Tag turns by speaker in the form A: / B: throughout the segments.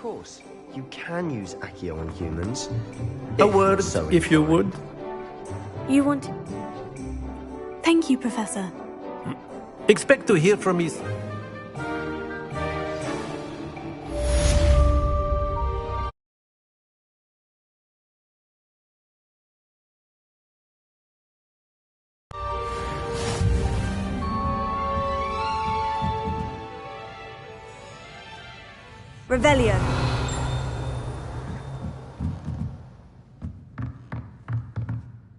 A: course. You can use Accio on humans.
B: A word,
A: so
B: if you would.
C: You want... Thank you, Professor.
B: Expect to hear from me.
C: Revelio.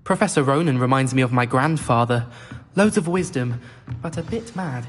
D: Professor Ronan reminds me of my grandfather. Loads of wisdom, but a bit mad.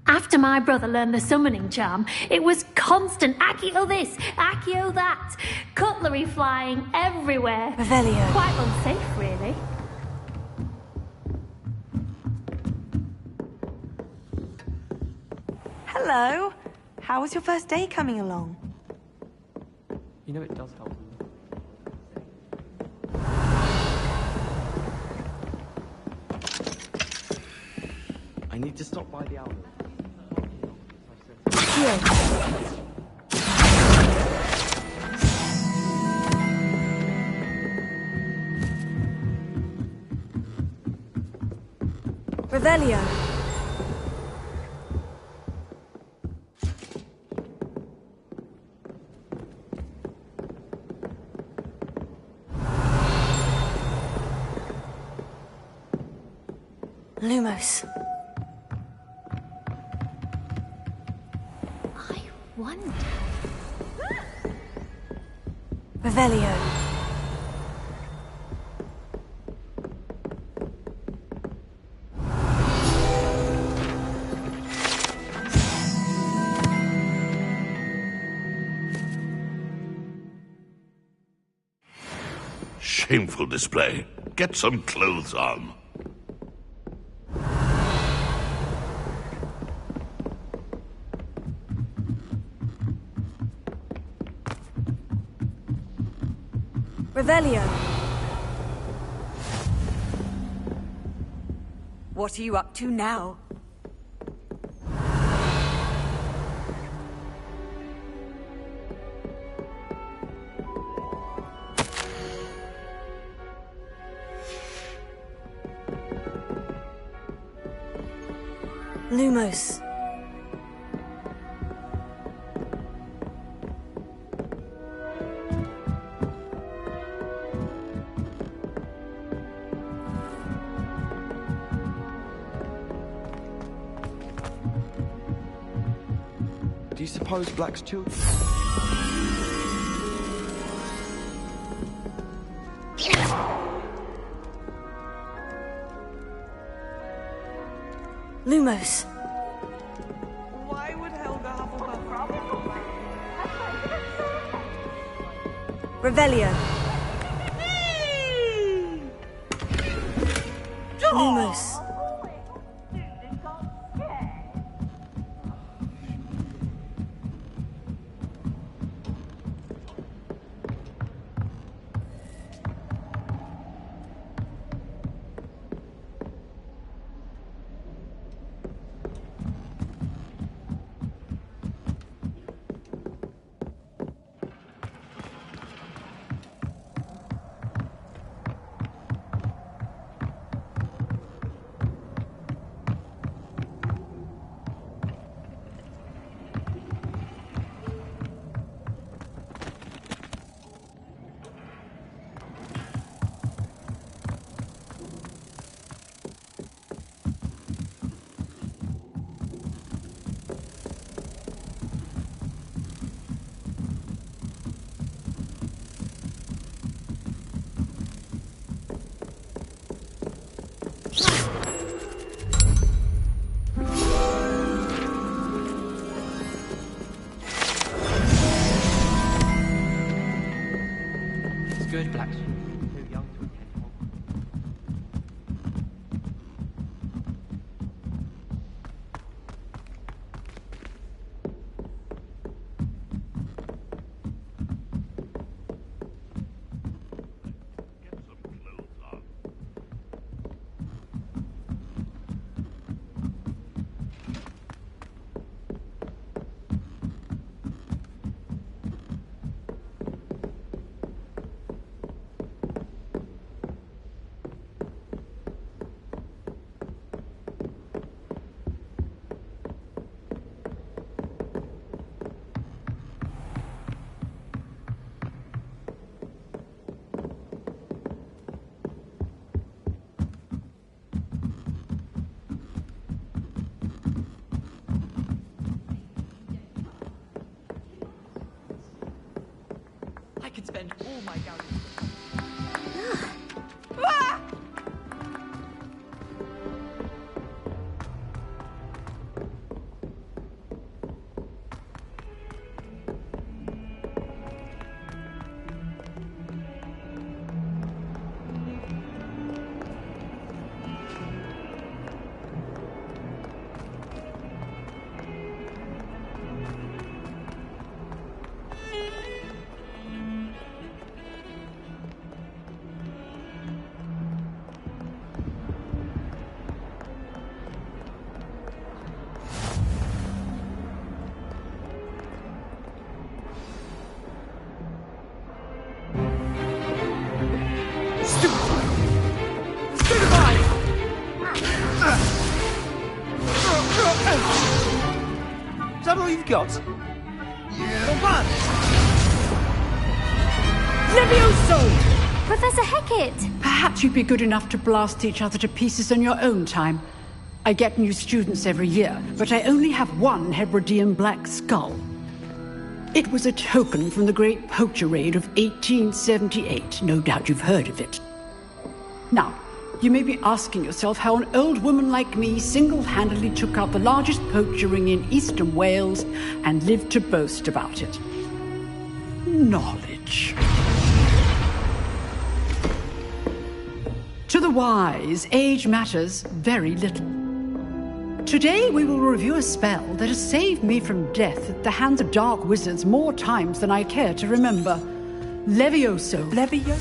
E: After my brother learned the summoning charm, it was constant Accio this, Accio that, cutlery flying everywhere.
C: Revelio.
E: Quite unsafe, really.
C: Hello. How was your first day coming along?
D: You know it does help.
A: I need to stop by the outlet.
C: Here. Revelio. Lumos.
E: I wonder...
C: Revelio.
F: Shameful display. Get some clothes on.
C: Revelio.
G: What are you up to now?
C: Lumos.
A: Do you suppose Black's children?
C: Lumos.
G: Why would Helga Hufflepuff...
C: Revelio. Lumos.
D: Those black children, too young to attend Hogwarts.
F: Get some clothes on.
G: I could spend all my galleons.
B: Is that all you've got?
H: Levioso!
E: Professor Hecat!
H: Perhaps you'd be good enough to blast each other to pieces on your own time. I get new students every year, but I only have one Hebridean black skull. It was a token from the Great Poacher Raid of 1878. No doubt you've heard of it. Now, you may be asking yourself how an old woman like me single-handedly took out the largest poacher ring in eastern Wales and lived to boast about it. Knowledge. To the wise, age matters very little. Today we will review a spell that has saved me from death at the hands of dark wizards more times than I care to remember. Levioso.
C: Levioso?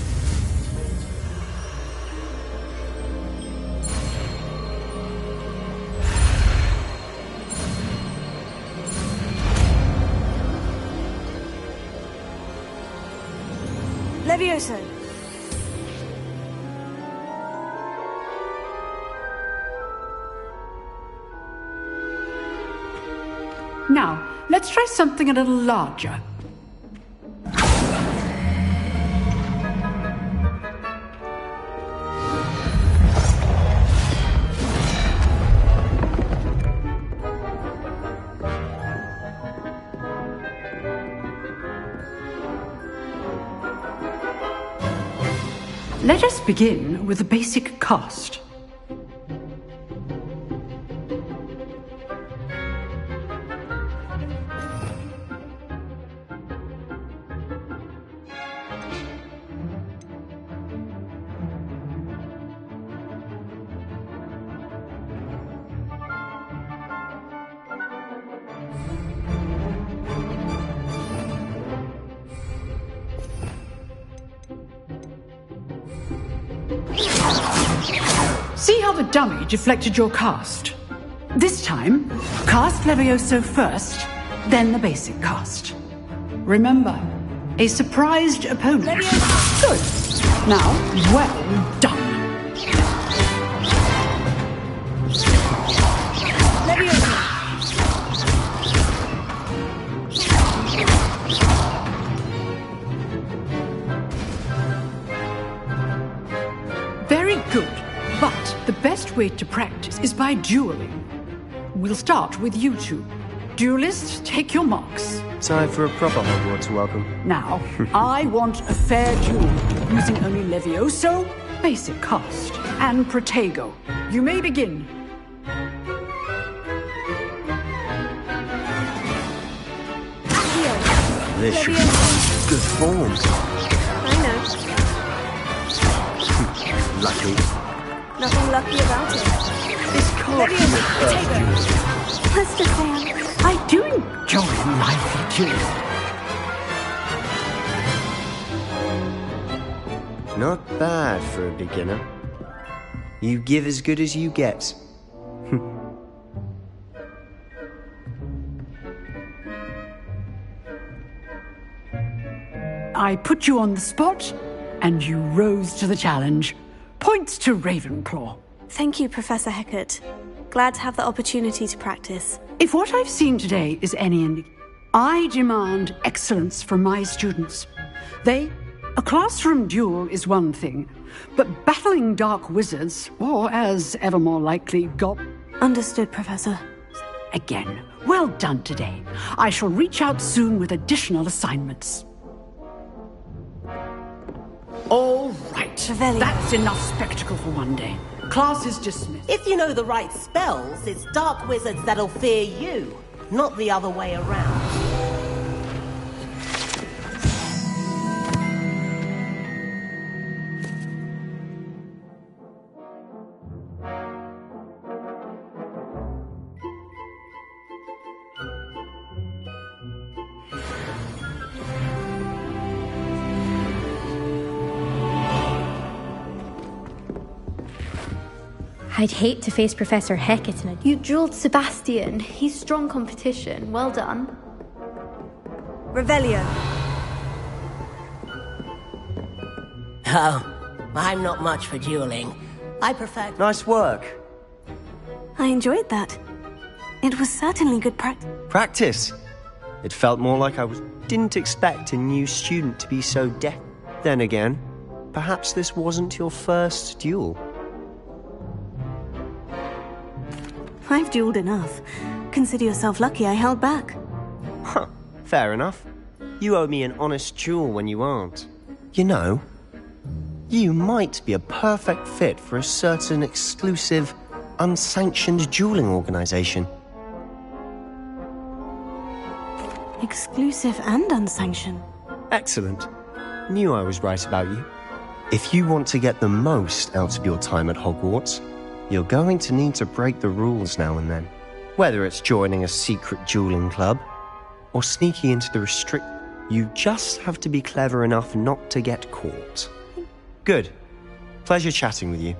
C: Levioso.
H: Now, let's try something a little larger. Let us begin with the basic cast. See how the dummy deflected your cast? This time, cast Levioso first, then the basic cast. Remember, a surprised opponent. Good. Now, well done. Very good. But the best way to practice is by dueling. We'll start with you two. Duelists, take your marks.
A: Time for a proper Hogwarts welcome.
H: Now, I want a fair duel, using only Levioso, basic cast, and Protego. You may begin.
A: This should be good form.
C: I know.
A: lucky.
C: Nothing lucky about it.
A: This can't be your first duel.
C: Let's just say
H: I do enjoy a lively duel.
A: Not bad for a beginner. You give as good as you get.
H: I put you on the spot, and you rose to the challenge. Points to Ravenclaw.
I: Thank you, Professor Hecat. Glad to have the opportunity to practice.
H: If what I've seen today is any indication, I demand excellence from my students. A classroom duel is one thing, but battling dark wizards, or as ever more likely,
I: Understood, Professor.
H: Again, well done today. I shall reach out soon with additional assignments. All right,
I: Revelio.
H: That's enough spectacle for one day. Class is dismissed.
J: If you know the right spells, it's dark wizards that'll fear you, not the other way around.
I: I'd hate to face Professor Hecat in a... You drilled Sebastian. He's strong competition. Well done.
C: Revelio.
J: Oh, I'm not much for dueling. I prefer...
A: Nice work.
I: I enjoyed that. It was certainly good practice.
A: Practice. It felt more like didn't expect a new student to be so Then again, perhaps this wasn't your first duel.
I: I've dueled enough. Consider yourself lucky I held back.
A: Huh, fair enough. You owe me an honest duel when you aren't. You know, you might be a perfect fit for a certain exclusive, unsanctioned dueling organization.
I: Exclusive and unsanctioned.
A: Excellent. Knew I was right about you. If you want to get the most out of your time at Hogwarts, you're going to need to break the rules now and then. Whether it's joining a secret dueling club or sneaking into the you just have to be clever enough not to get caught. Good. Pleasure chatting with you.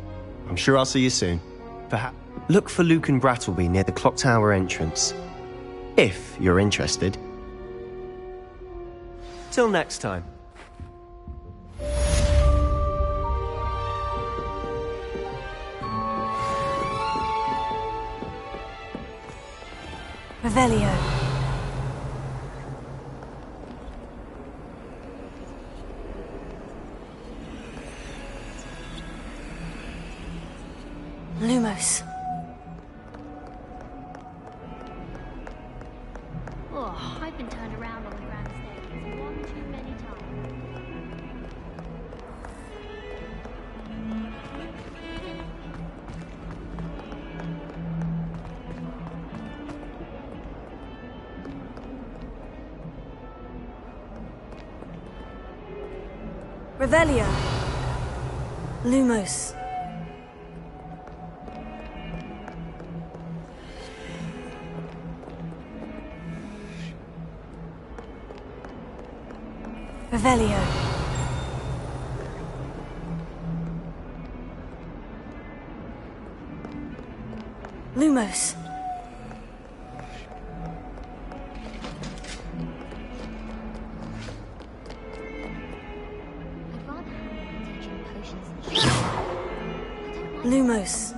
A: I'm sure I'll see you soon. Perhaps look for Luke and Brattleby near the clock tower entrance. If you're interested. Till next time.
I: Revelio. Lumos.
E: Oh, I've been turned around on the grand stage one too many times.
I: Revelio. Lumos. Revelio. Lumos. Lumos.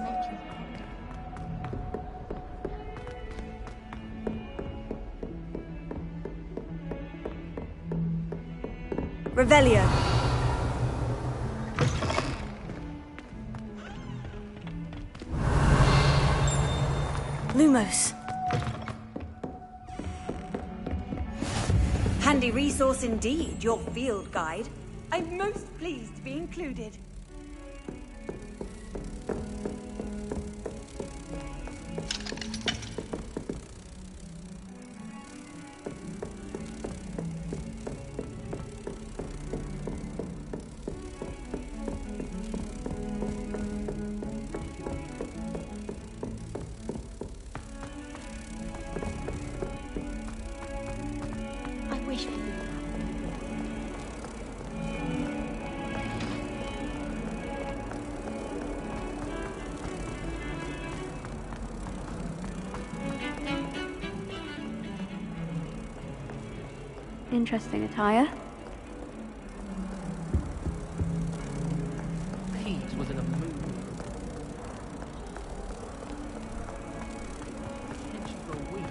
I: Revelio. Lumos.
C: Handy resource indeed, your field guide. I'm most pleased to be included.
I: Interesting attire.
D: Pete was in a mood. Attention for a week.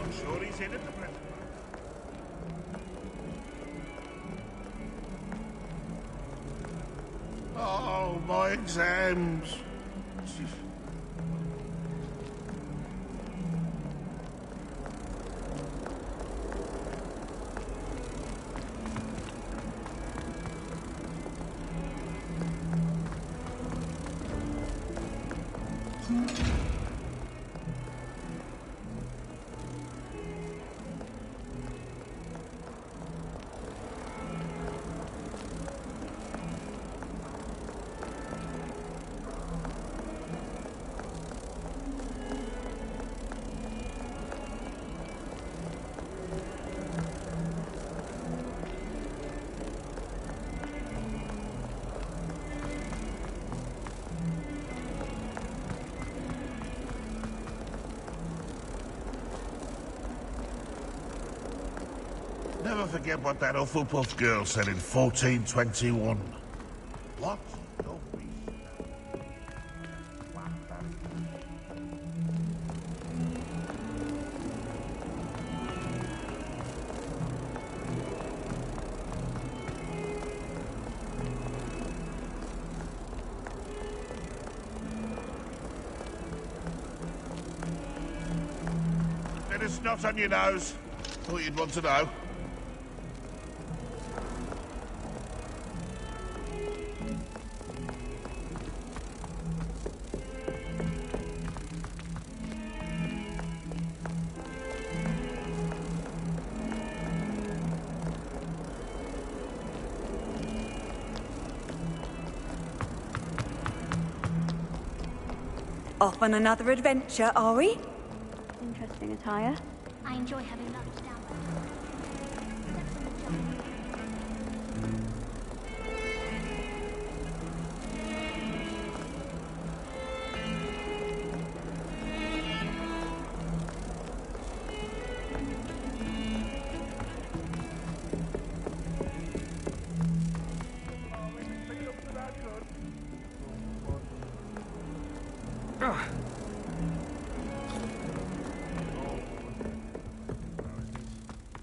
F: I'm sure he's in at the present. Oh, my exams. Never forget what that Hufflepuff girl said in 1421. What? Your beast. Bit of snot on your nose. Thought you'd want to know.
C: Off on another adventure, are we?
I: Interesting attire.
E: I enjoy having lunch down there.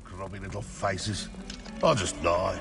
F: Grubby little faces. I'll just die.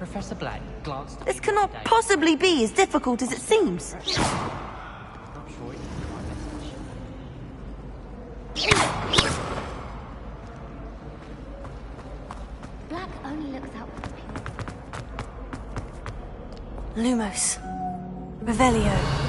D: Professor Black glanced at
J: This
D: me
J: cannot
D: today.
J: possibly be as difficult as it seems.
D: Not sure it is my message.
E: Black only looks out for the pure.
J: Lumos. Revelio.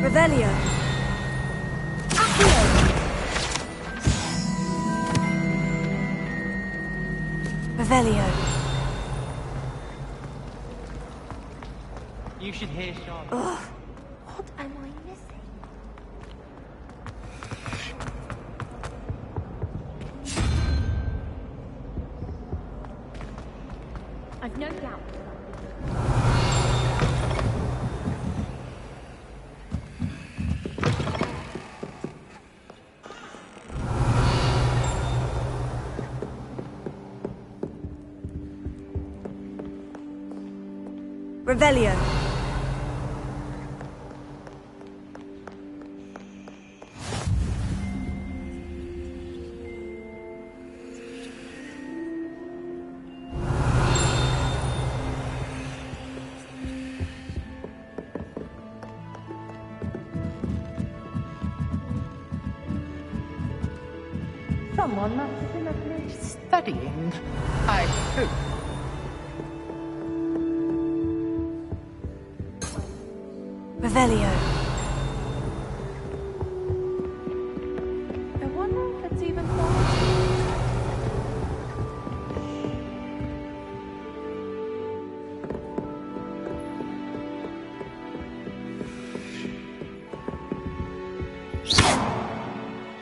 J: Revelio. Accio. Revelio.
D: You should hear Sean.
J: Ugh. What am I missing?
E: I've no doubt.
J: Revelio.
D: Someone must have been up late studying. I hope.
J: Revelio.
G: I wonder if it's even possible.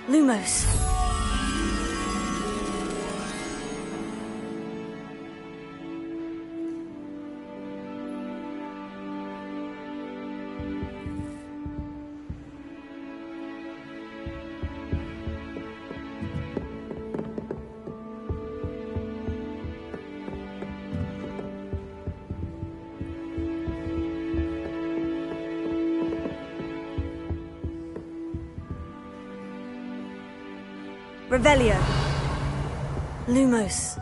J: Lumos. Revelio. Lumos.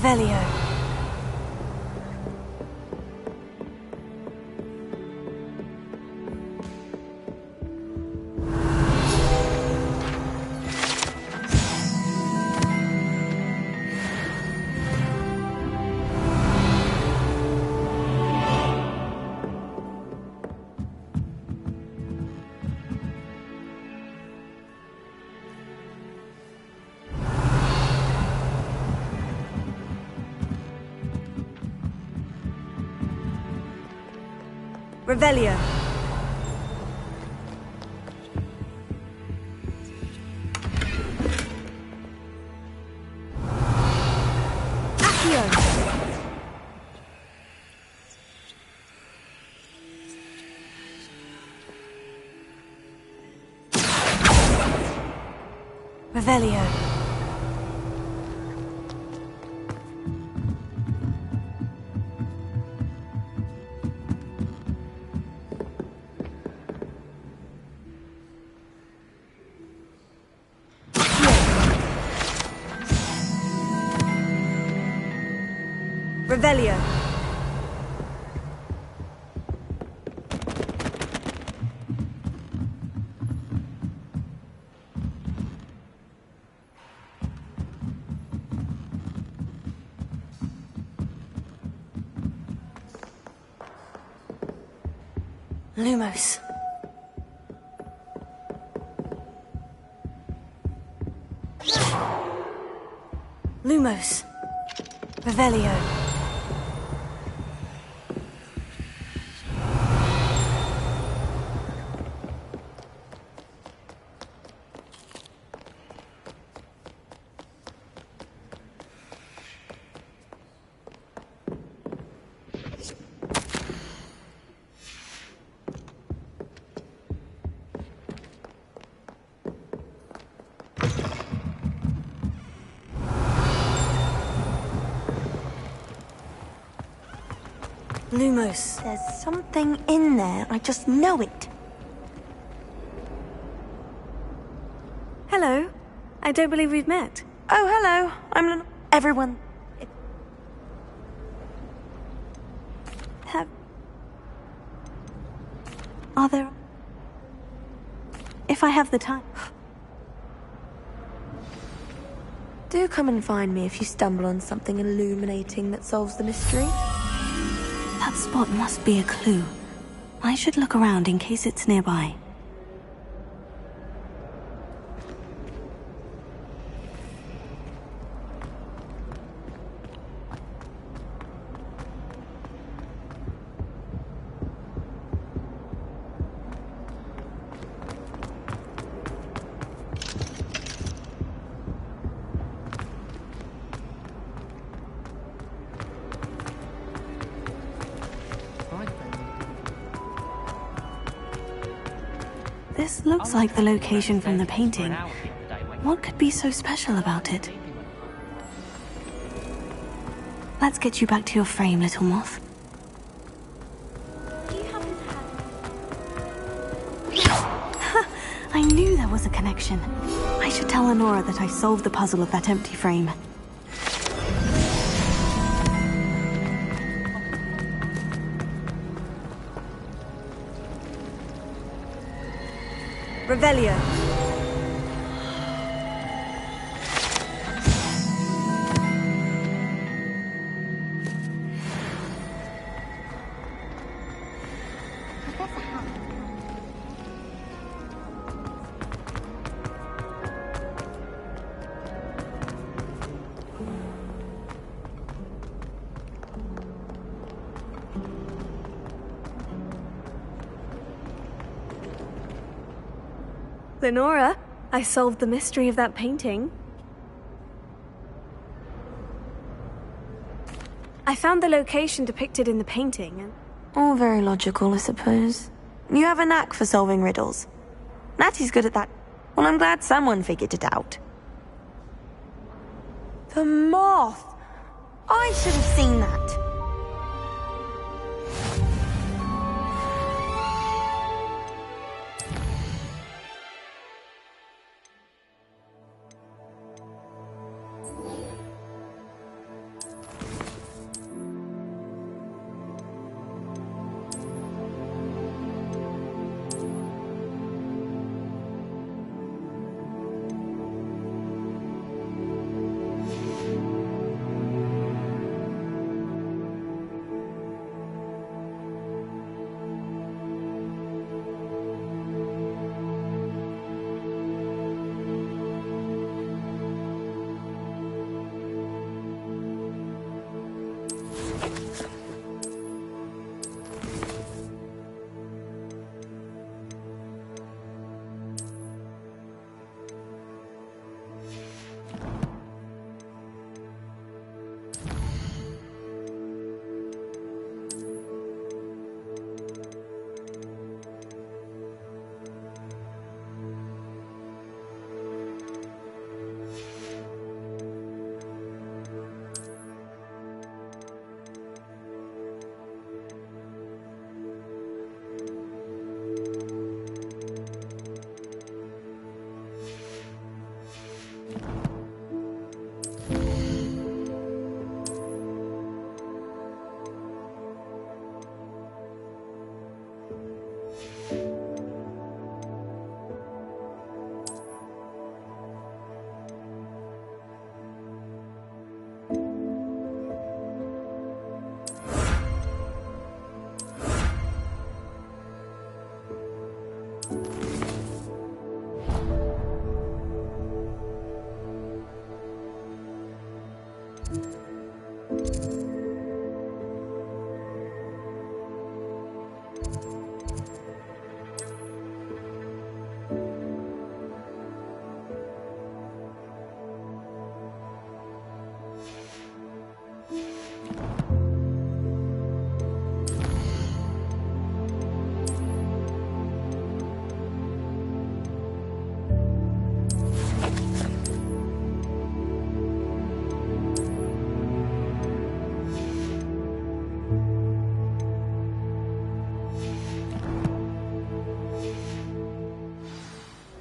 C: Revelio. Revelio. Accio. Revelio. Revelio. Lumos. Lumos. Revelio. Lumos.
K: There's something in there. I just know it.
C: Hello. I don't believe we've met.
K: Oh, hello. I'm everyone. Are there... If I have the time. Do come and find me if you stumble on something illuminating that solves the mystery. That spot must be a clue. I should look around in case it's nearby. This looks like the location from the painting. What could be so special about it? Let's get you back to your frame, little moth. I knew there was a connection. I should tell Honora that I solved the puzzle of that empty frame.
C: Revelio. Lenora, I solved the mystery of that painting. I found the location depicted in the painting and...
K: All very logical, I suppose. You have a knack for solving riddles. Natty's good at that. Well, I'm glad someone figured it out. The moth! I should have seen that.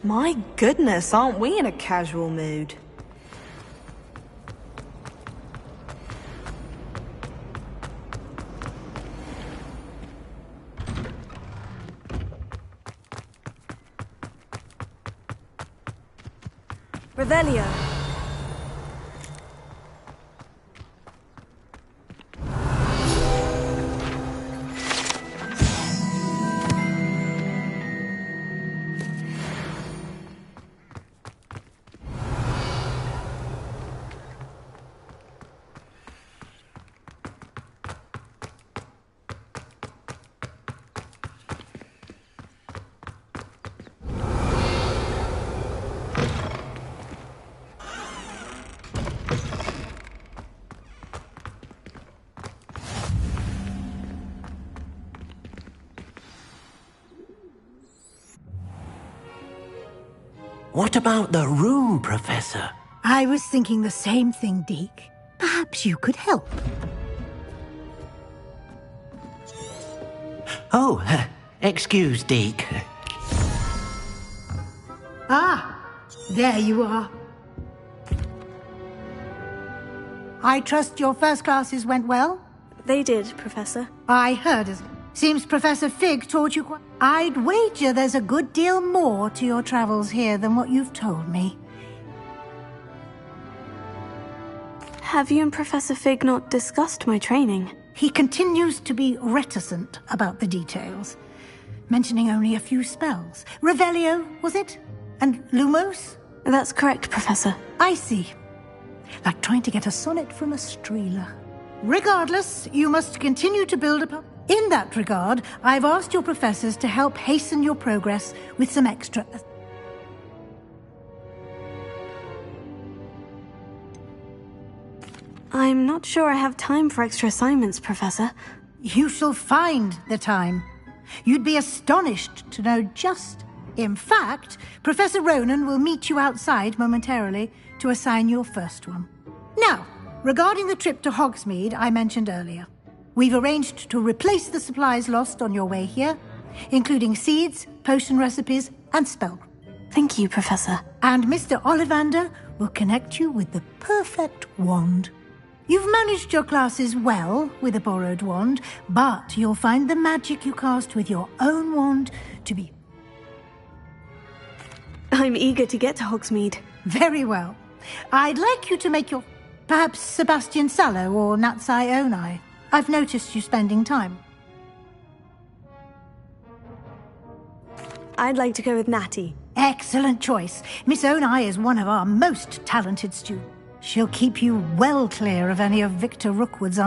L: My goodness, aren't we in a casual mood?
C: Revelio.
B: What about the room, Professor?
M: I was thinking the same thing, Deke. Perhaps you could help.
B: Oh, excuse, Deke.
M: Ah, there you are. I trust your first classes went well?
K: They did, Professor.
M: I heard as seems Professor Fig taught you quite... I'd wager there's a good deal more to your travels here than what you've told me.
K: Have you and Professor Fig not discussed my training?
M: He continues to be reticent about the details, mentioning only a few spells. Revelio, was it? And Lumos?
K: That's correct, Professor.
M: I see. Like trying to get a sonnet from a streeler. Regardless, you must continue to build upon... In that regard, I've asked your professors to help hasten your progress with some extra...
K: I'm not sure I have time for extra assignments, Professor.
M: You shall find the time. You'd be astonished to know just... In fact, Professor Ronan will meet you outside momentarily to assign your first one. Now, regarding the trip to Hogsmeade I mentioned earlier, we've arranged to replace the supplies lost on your way here, including seeds, potion recipes, and spell.
K: Thank you, Professor.
M: And Mr. Ollivander will connect you with the perfect wand. You've managed your classes well with a borrowed wand, but you'll find the magic you cast with your own wand to be...
K: I'm eager to get to Hogsmeade.
M: Very well. I'd like you to make your... Perhaps Sebastian Sallow or Natsai Onai. I've noticed you spending time.
K: I'd like to go with Natty.
M: Excellent choice. Miss Onai is one of our most talented students. She'll keep you well clear of any of Victor Rookwood's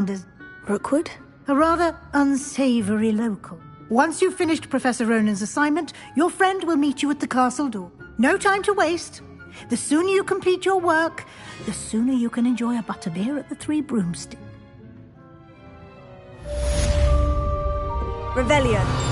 K: Rookwood?
M: A rather unsavory local. Once you've finished Professor Ronan's assignment, your friend will meet you at the castle door. No time to waste. The sooner you complete your work, the sooner you can enjoy a butterbeer at the Three Broomsticks.
C: Revelio.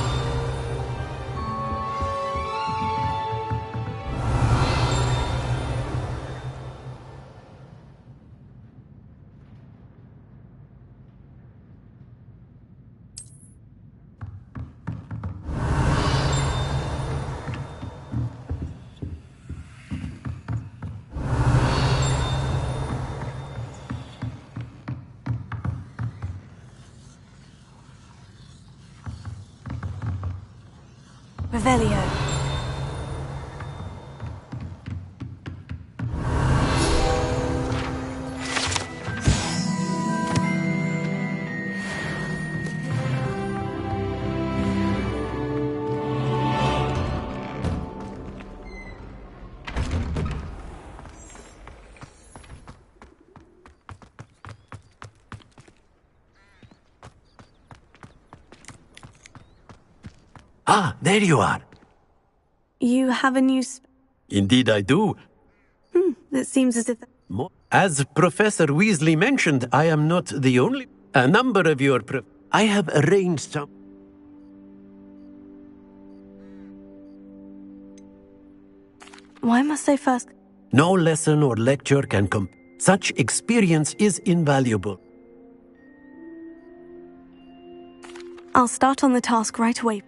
K: Revelio.
B: Ah, there you are.
K: You have a new...
B: Indeed I do.
K: It seems as if...
B: As Professor Weasley mentioned, I am not the only... A number of your... I have arranged some...
K: Why must I first...
B: No lesson or lecture can such experience is invaluable.
K: I'll start on the task right away.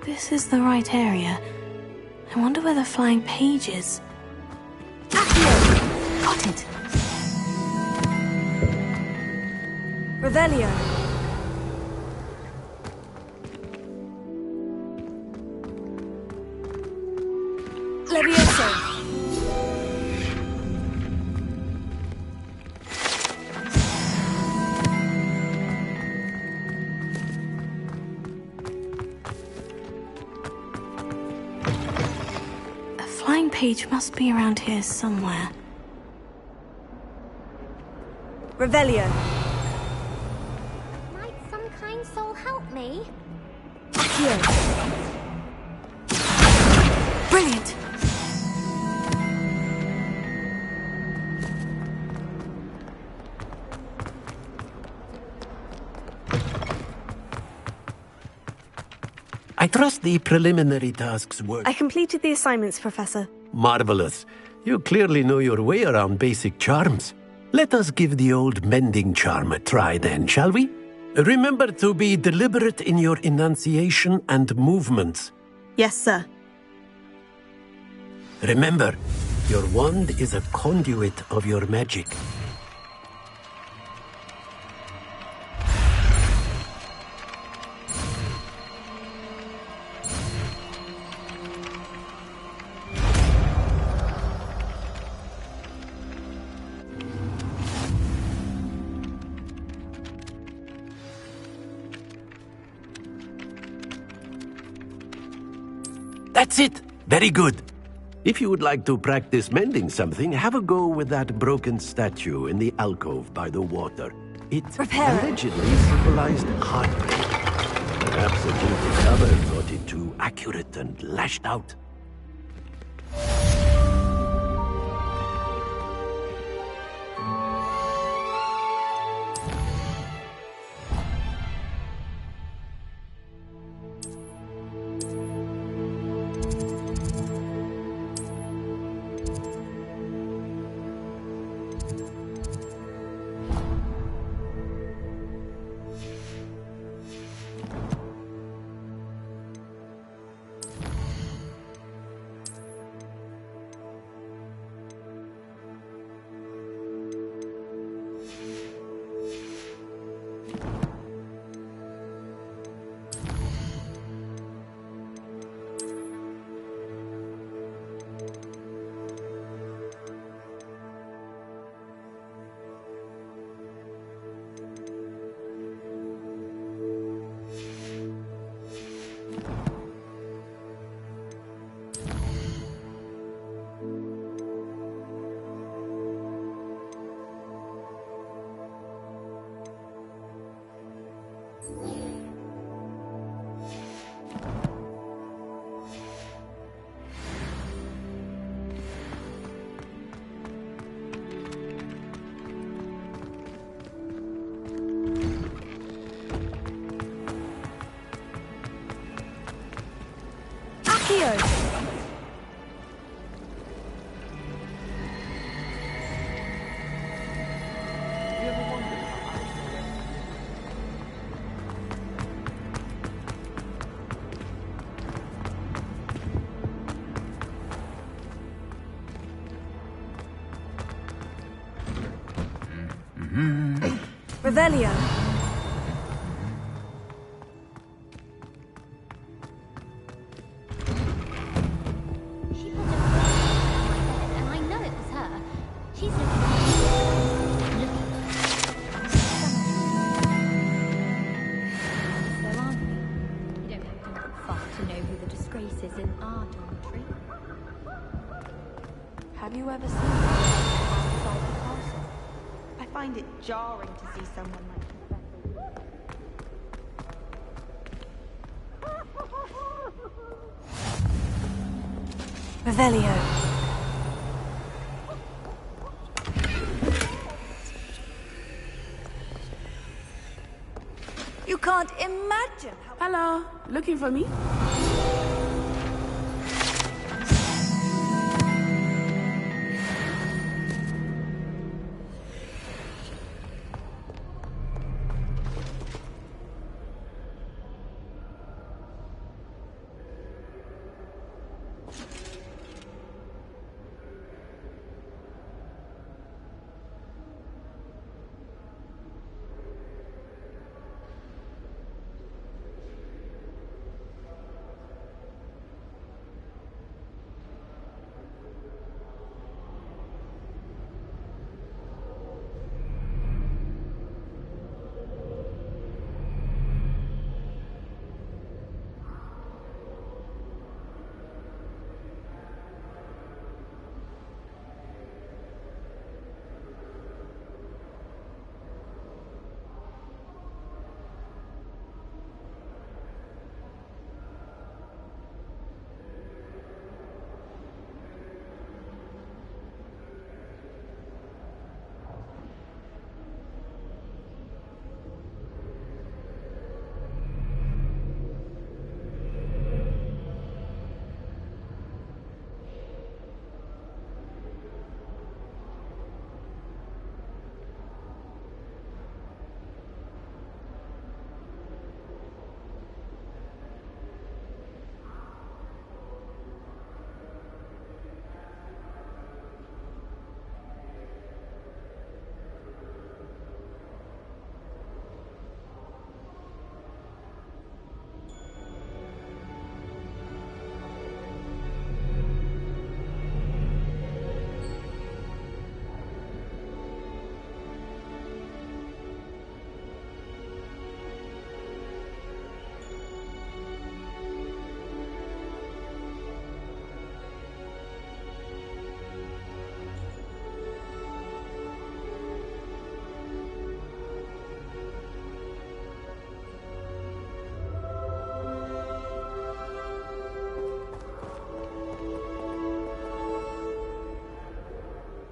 K: This is the right area. I wonder where the flying page is. Accio! Got it!
C: Revelio. Levioso.
K: A flying page must be around here somewhere.
C: Revelio.
N: Might some kind soul help me?
C: Accio.
K: Brilliant!
B: I trust the preliminary tasks work.
K: I completed the assignments, Professor.
B: Marvelous. You clearly know your way around basic charms. Let us give the old mending charm a try then, shall we? Remember to be deliberate in your enunciation and movements.
K: Yes, sir.
B: Remember, your wand is a conduit of your magic. That's it! Very good. If you would like to practice mending something, have a go with that broken statue in the alcove by the water. It allegedly symbolized heartbreak. Perhaps the guilty lover thought it too accurate and lashed out.
C: Revelio.
N: She put a bed, and I know it was her. She's looking So aren't we? You don't have to look far to know who the disgrace is in our dormitory.
K: Have you ever seen her outside the castle?
G: find it jarring to see someone like
K: Revelio.
G: You can't imagine how...
O: Hello, looking for me?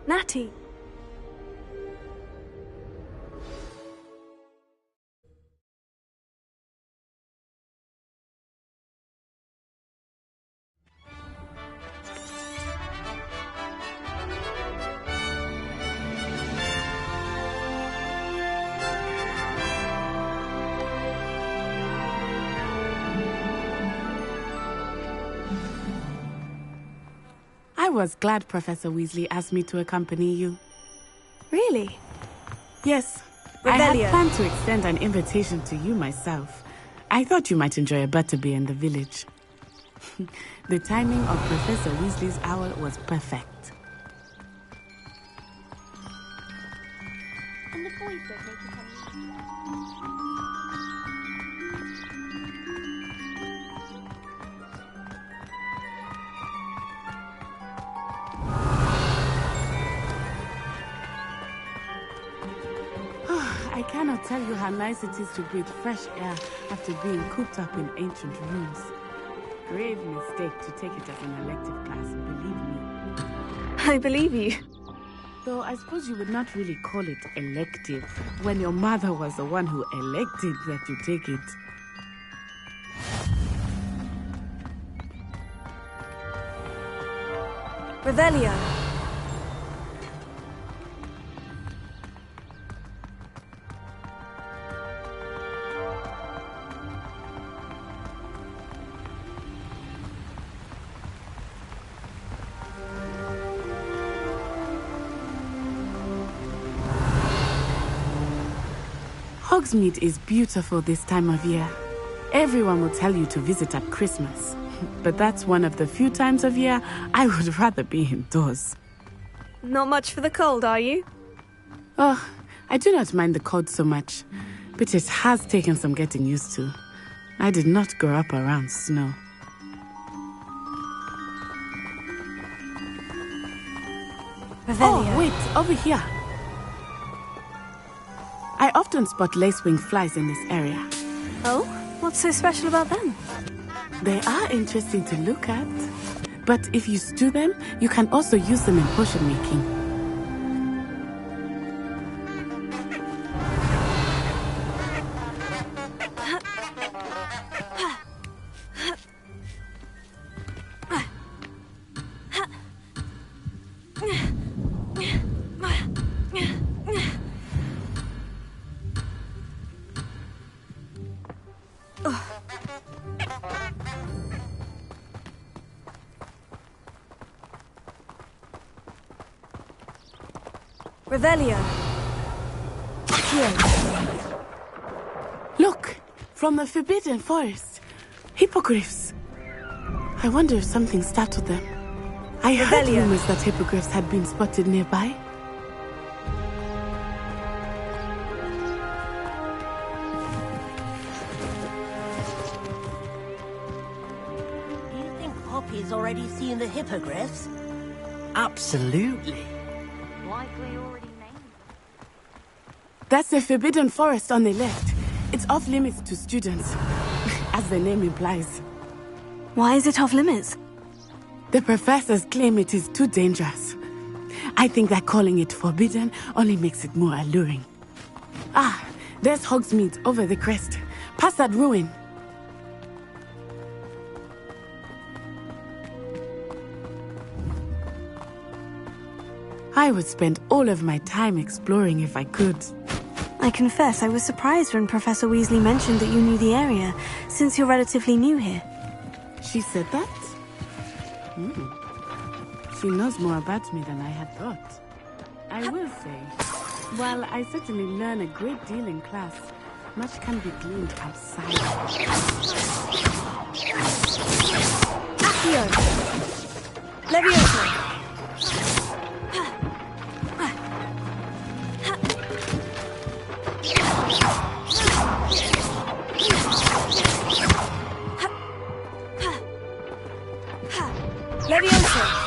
K: Natty.
O: I was glad Professor Weasley asked me to accompany you.
K: Really?
O: Yes. I had planned to extend an invitation to you myself. I thought you might enjoy a butterbeer in the village. The timing of Professor Weasley's owl was perfect.
N: And the boys don't make it any
O: I cannot tell you how nice it is to breathe fresh air after being cooped up in ancient rooms. Grave mistake to take it as an elective class, believe me.
K: I believe you.
O: Though I suppose you would not really call it elective when your mother was the one who elected that you take it.
K: Revelio.
O: Hogsmeade is beautiful this time of year. Everyone will tell you to visit at Christmas. But that's one of the few times of year I would rather be indoors.
K: Not much for the cold, are you?
O: Oh, I do not mind the cold so much, but it has taken some getting used to. I did not grow up around snow.
K: Revelio.
O: Oh, wait, over here. often spot lacewing flies in this area.
K: Oh? What's so special about them?
O: They are interesting to look at. But if you stew them, you can also use them in potion making.
K: Revelio. Here.
O: Look! From the Forbidden Forest. Hippogriffs. I wonder if something startled them. I heard rumors that hippogriffs had been spotted nearby.
J: Do you think Poppy's already seen the hippogriffs?
P: Absolutely.
N: Likely already named.
O: That's the Forbidden Forest on the left. It's off limits to students, as the name implies.
K: Why is it off limits?
O: The professors claim it is too dangerous. I think that calling it forbidden only makes it more alluring. Ah, there's Hogsmeade over the crest. Past that ruin. I would spend all of my time exploring if I could.
K: I confess I was surprised when Professor Weasley mentioned that you knew the area, since you're relatively new here.
O: She said that? She knows more about me than I had thought. I will say, while I certainly learn a great deal in class, much can be gleaned outside.
K: Accio! Levioso! Levioso!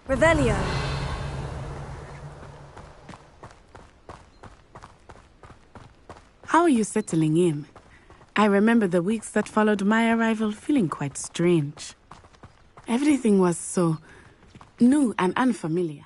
K: Revelio.
O: How are you settling in? I remember the weeks that followed my arrival feeling quite strange. Everything was so new and unfamiliar.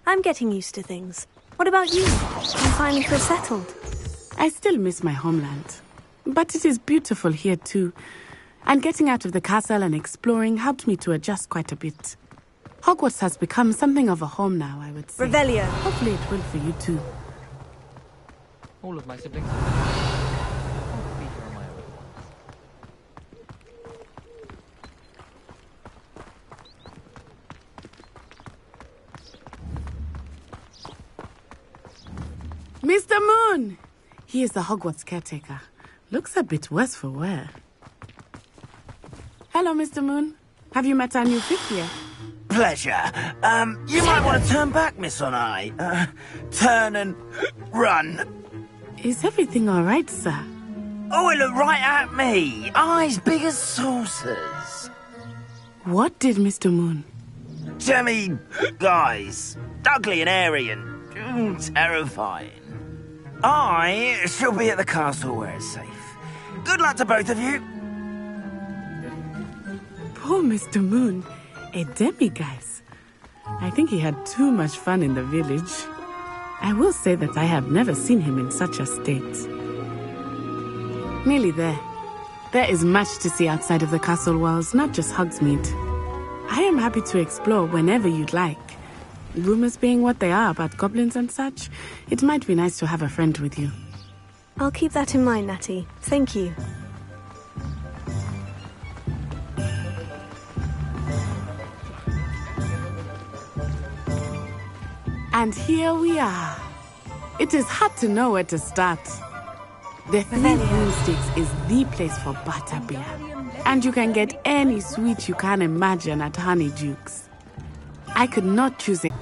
K: I'm getting used to things. What about you? You finally feel settled?
O: I still miss my homeland. But it is beautiful here too. And getting out of the castle and exploring helped me to adjust quite a bit. Hogwarts has become something of a home now, I would say.
K: Revelio.
O: Hopefully it will for you too.
Q: All of my siblings.
O: Mr. Moon! He is the Hogwarts caretaker. Looks a bit worse for wear. Hello, Mr. Moon. Have you met our new fifth year?
P: Pleasure. You might want to turn back, Miss On-Eye. Turn and run.
O: Is everything all right, sir?
P: Oh, it looked right at me. Eyes big as saucers.
O: What did Mr. Moon?
P: Jemmy guys. Ugly and airy and terrifying. I shall be at the castle where it's safe. Good luck to both of you.
O: Poor Mr. Moon, a demiguise. I think he had too much fun in the village. I will say that I have never seen him in such a state. Nearly there. There is much to see outside of the castle walls, not just Hogsmeade. I am happy to explore whenever you'd like. Rumors being what they are about goblins and such, it might be nice to have a friend with you.
K: I'll keep that in mind, Natty. Thank you.
O: And here we are. It is hard to know where to start. The Three Broomsticks is the place for butterbeer. And you can get any sweet you can imagine at Honeydukes. I could not choose it.